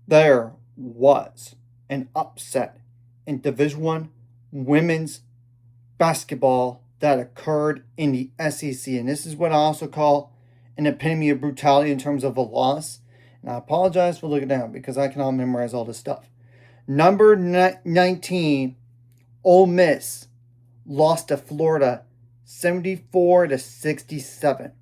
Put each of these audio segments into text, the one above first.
There was an upset in Division One women's basketball that occurred in the SEC, and this is what I also call an epitome of brutality in terms of a loss. And I apologize for looking down because I cannot memorize all this stuff. Number 19, Ole Miss lost to Florida 74 to 67.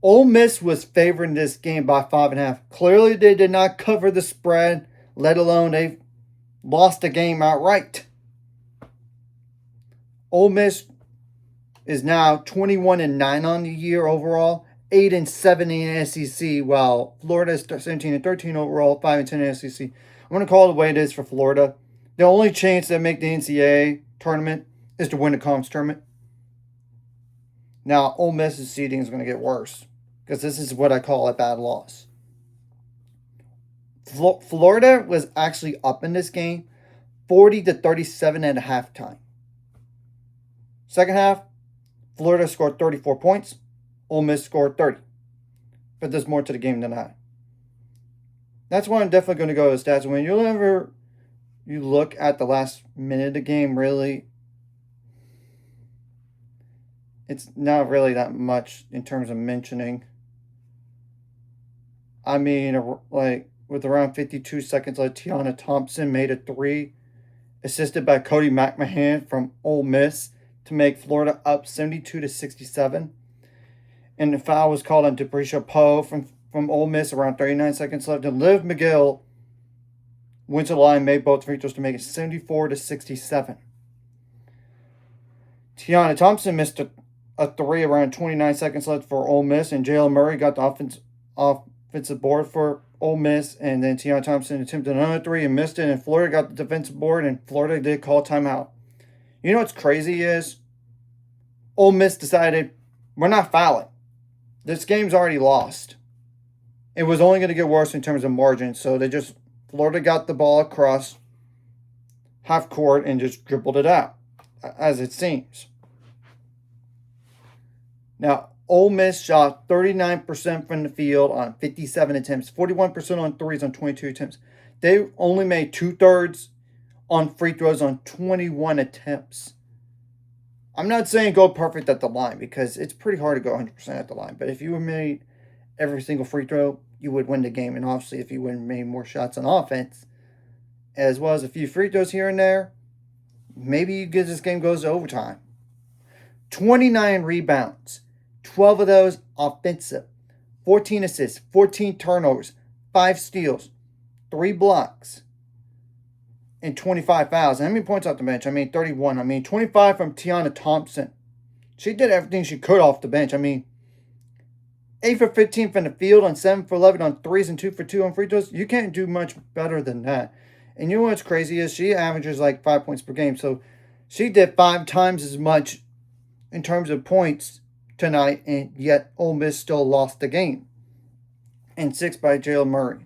Ole Miss was favored in this game by 5.5. Clearly, they did not cover the spread, let alone they lost the game outright. Ole Miss is now 21-9 on the year overall, 8-7 in the SEC, while Florida is 17-13 overall, 5-10 in the SEC. I'm going to call it the way it is for Florida. The only chance they make the NCAA tournament is to win the conference tournament. Now, Ole Miss's seeding is going to get worse because this is what I call a bad loss. Florida was actually up in this game 40-37 at halftime. Second half, Florida scored 34 points. Ole Miss scored 30. But there's more to the game than that. That's why I'm definitely going to go with stats. When you look at the last minute of the game, really, it's not really that much in terms of mentioning. I mean, like, with around 52 seconds left, Tiana Thompson made a three, assisted by Cody McMahon from Ole Miss to make Florida up 72 to 67. And the foul was called on Debricia Poe from Ole Miss around 39 seconds left. And Liv McGill went to the line, made both free throws to make it 74 to 67. Tiana Thompson missed a three around 29 seconds left for Ole Miss, and Jalen Murray got the offensive board for Ole Miss, and then Tiana Thompson attempted another three and missed it, and Florida got the defensive board, and Florida did call timeout. You know what's crazy is Ole Miss decided, we're not fouling. This game's already lost. It was only going to get worse in terms of margin, so Florida got the ball across half court and just dribbled it out, as it seems. Now, Ole Miss shot 39% from the field on 57 attempts, 41% on threes on 22 attempts. They only made 2/3 on free throws on 21 attempts. I'm not saying go perfect at the line because it's pretty hard to go 100% at the line. But if you made every single free throw, you would win the game. And obviously, if you would have made more shots on offense, as well as a few free throws here and there, maybe this game goes to overtime. 29 rebounds, 12 of those offensive, 14 assists, 14 turnovers, 5 steals, 3 blocks, and 25 fouls. And how many points off the bench? 31. 25 from Tiana Thompson. She did everything she could off the bench. 8 for 15 from the field on 7 for 11 on threes and 2 for 2 on free throws. You can't do much better than that. And you know what's crazy is she averages like 5 points per game. So she did 5 times as much in terms of points tonight, and yet Ole Miss still lost the game. And 6 by Jalen Murray.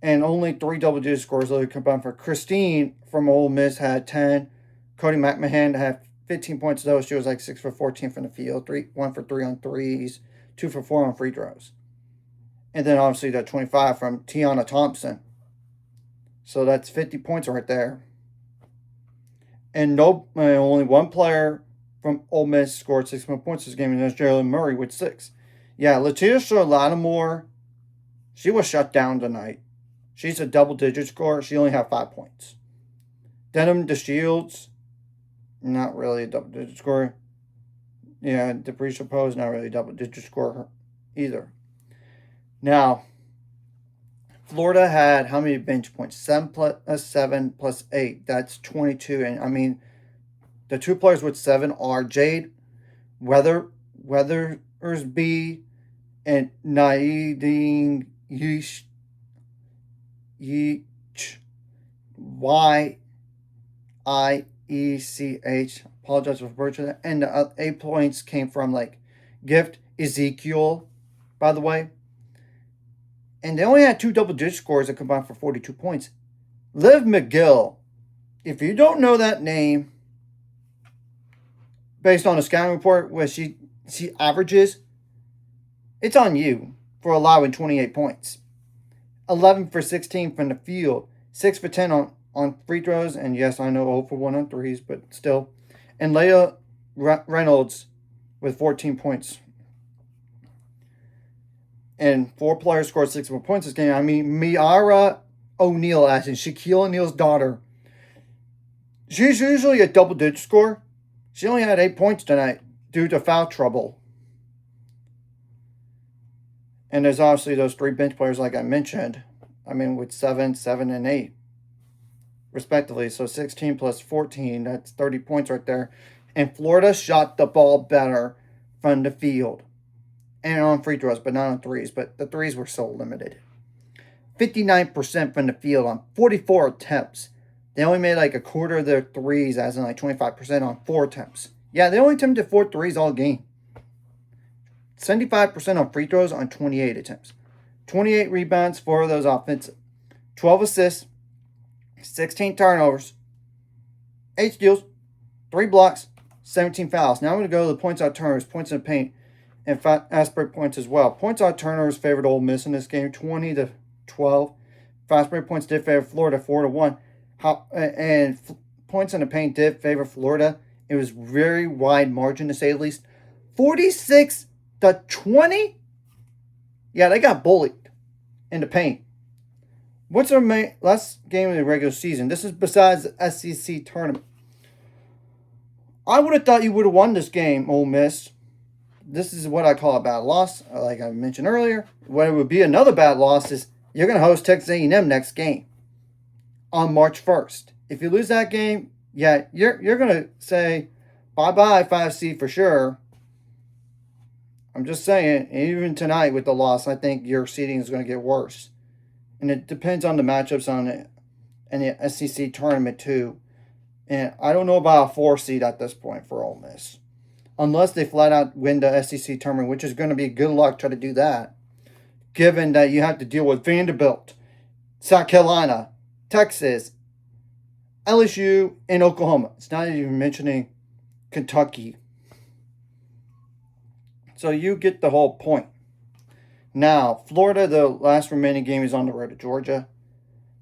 And only 3 double-digit scores combined for Christine from Ole Miss had 10. Cody McMahon had 15 points though. She was like 6 for 14 from the field, 1 for 3 on threes, 2 for 4 on free throws. And then obviously that 25 from Tiana Thompson. So that's 50 points right there. And only one player from Ole Miss scored 6 more points this game, and that's Jalen Murray with 6. Yeah, Letitia Lattimore, she was shut down tonight. She's a double-digit scorer. She only had 5 points. Denham DeShields, not really a double-digit scorer. Yeah, Debricia Poe is not really a double-digit scorer either. Now, Florida had how many bench points? 7 plus 8. That's 22. And, the 2 players with 7 are Jade Weathersby and Naidine Yeech. Y-I-E-C-H. Apologize for butchering that. And the 8 points came from Gift Ezekiel, by the way. And they only had 2 double-digit scores that combined for 42 points. Liv McGill, if you don't know that name, based on a scouting report where she averages, it's on you for allowing 28 points. 11 for 16 from the field, 6 for 10 on free throws, and yes, I know 0 for 1 on threes, but still. And Leah Reynolds with 14 points. And 4 players scored 6 more points this game. I mean, Miara O'Neal, as in Shaquille O'Neal's daughter. She's usually a double-digit scorer. She only had 8 points tonight due to foul trouble. And there's obviously those 3 bench players like I mentioned. I mean, with 7, 7, and 8, respectively. So 16 plus 14, that's 30 points right there. And Florida shot the ball better from the field. And on free throws, but not on threes. But the threes were so limited. 59% from the field on 44 attempts. They only made like a quarter of their threes, as in like 25% on 4 attempts. Yeah, they only attempted 4 threes all game. 75% on free throws on 28 attempts. 28 rebounds, 4 of those offensive. 12 assists, 16 turnovers, 8 steals, 3 blocks, 17 fouls. Now I'm going to go to the points out turnovers, points in the paint, and fast break points as well. Points out turnovers favored Ole Miss in this game, 20-12. Fast break points did favor Florida, 4-1. And points in the paint did favor Florida. It was very wide margin, to say the least. 46-20. Yeah, they got bullied in the paint. What's our last game of the regular season? This is besides the SEC tournament. I would have thought you would have won this game, Ole Miss. This is what I call a bad loss, like I mentioned earlier. What it would be another bad loss is you're going to host Texas A&M next game on March 1st. If you lose that game, yeah, you're going to say bye-bye 5C for sure. I'm just saying, even tonight with the loss, I think your seeding is going to get worse. And it depends on the matchups on it and the SEC tournament too. And I don't know about a 4 seed at this point for Ole Miss. Unless they flat out win the SEC tournament, which is going to be good luck trying to do that. Given that you have to deal with Vanderbilt, South Carolina, Texas, LSU, and Oklahoma. It's not even mentioning Kentucky. So you get the whole point. Now, Florida, the last remaining game is on the road to Georgia.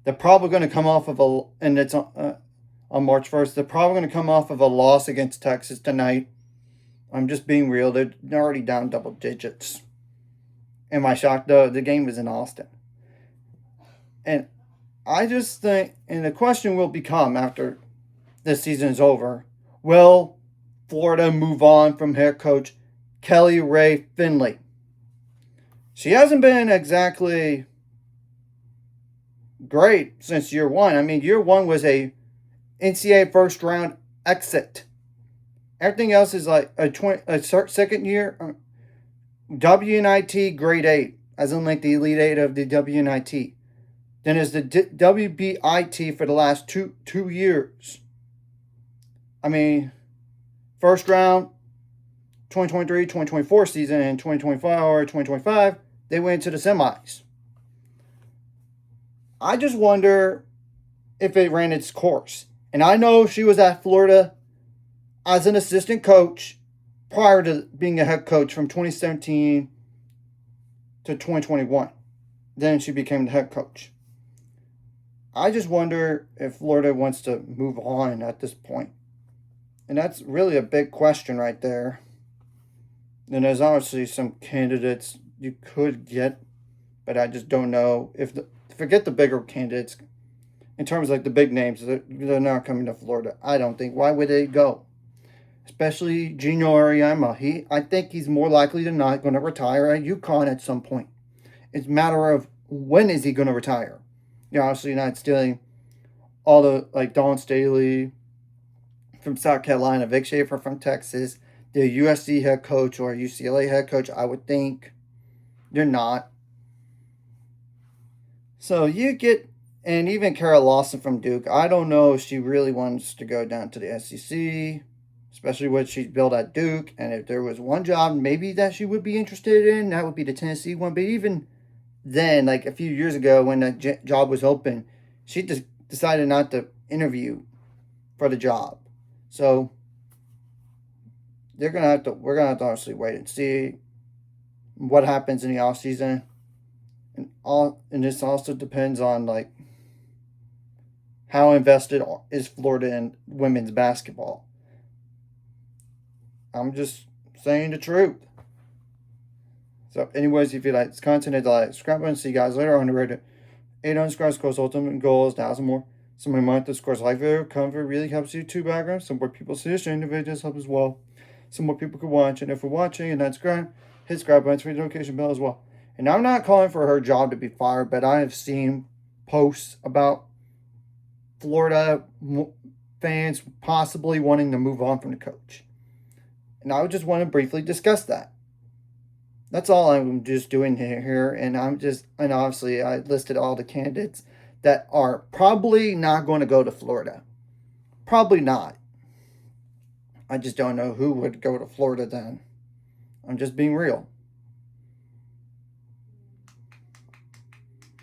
They're probably going to come off of and it's on March 1st. They're probably going to come off of a loss against Texas tonight. I'm just being real. They're already down double digits. Am I shocked? The game was in Austin. And I just think, and the question will become after this season is over, will Florida move on from head coach Kelly Ray Finley? She hasn't been exactly great since year one. I mean, year one was a NCAA first round exit. Everything else is like a second year WNIT grade 8, as in like the Elite 8 of the WNIT. Then is the WBIT for the last two years. I mean, first round 2023, 2024 season, and 2025 or 2025, they went to the semis. I just wonder if it ran its course. And I know she was at Florida as an assistant coach prior to being a head coach from 2017 to 2021. Then she became the head coach. I just wonder if Florida wants to move on at this point. And that's really a big question right there. And there's obviously some candidates you could get, but I just don't know if forget the bigger candidates. In terms of like the big names, they're not coming to Florida. I don't think. Why would they go? Especially Gino Auriemma. I think he's more likely than not going to retire at UConn at some point. It's a matter of when is he going to retire. You're obviously not stealing all the like Dawn Staley from South Carolina, Vic Schaefer from Texas, the USC head coach or UCLA head coach. I would think you're not. So you get, and even Kara Lawson from Duke. I don't know if she really wants to go down to the SEC, especially what she's built at Duke. And if there was one job maybe that she would be interested in, that would be the Tennessee one. But even then, like a few years ago when the job was open, she just decided not to interview for the job. So we're gonna have to obviously wait and see what happens in the offseason. And this also depends on like how invested is Florida in women's basketball. I'm just saying the truth. So, anyways, if you like this content, hit the like, subscribe button. See you guys later on the Reddit. 800 scores, ultimate goals, 1,000 more. Some of my month scores like video comfort really helps YouTube background. Some more people see this the videos help as well. Some more people could watch. And if we're watching and not subscribe, hit subscribe button, hit the notification bell as well. And I'm not calling for her job to be fired, but I have seen posts about Florida fans possibly wanting to move on from the coach. And I just want to briefly discuss that. That's all I'm just doing here. And obviously I listed all the candidates that are probably not going to go to Florida. Probably not. I just don't know who would go to Florida then. I'm just being real.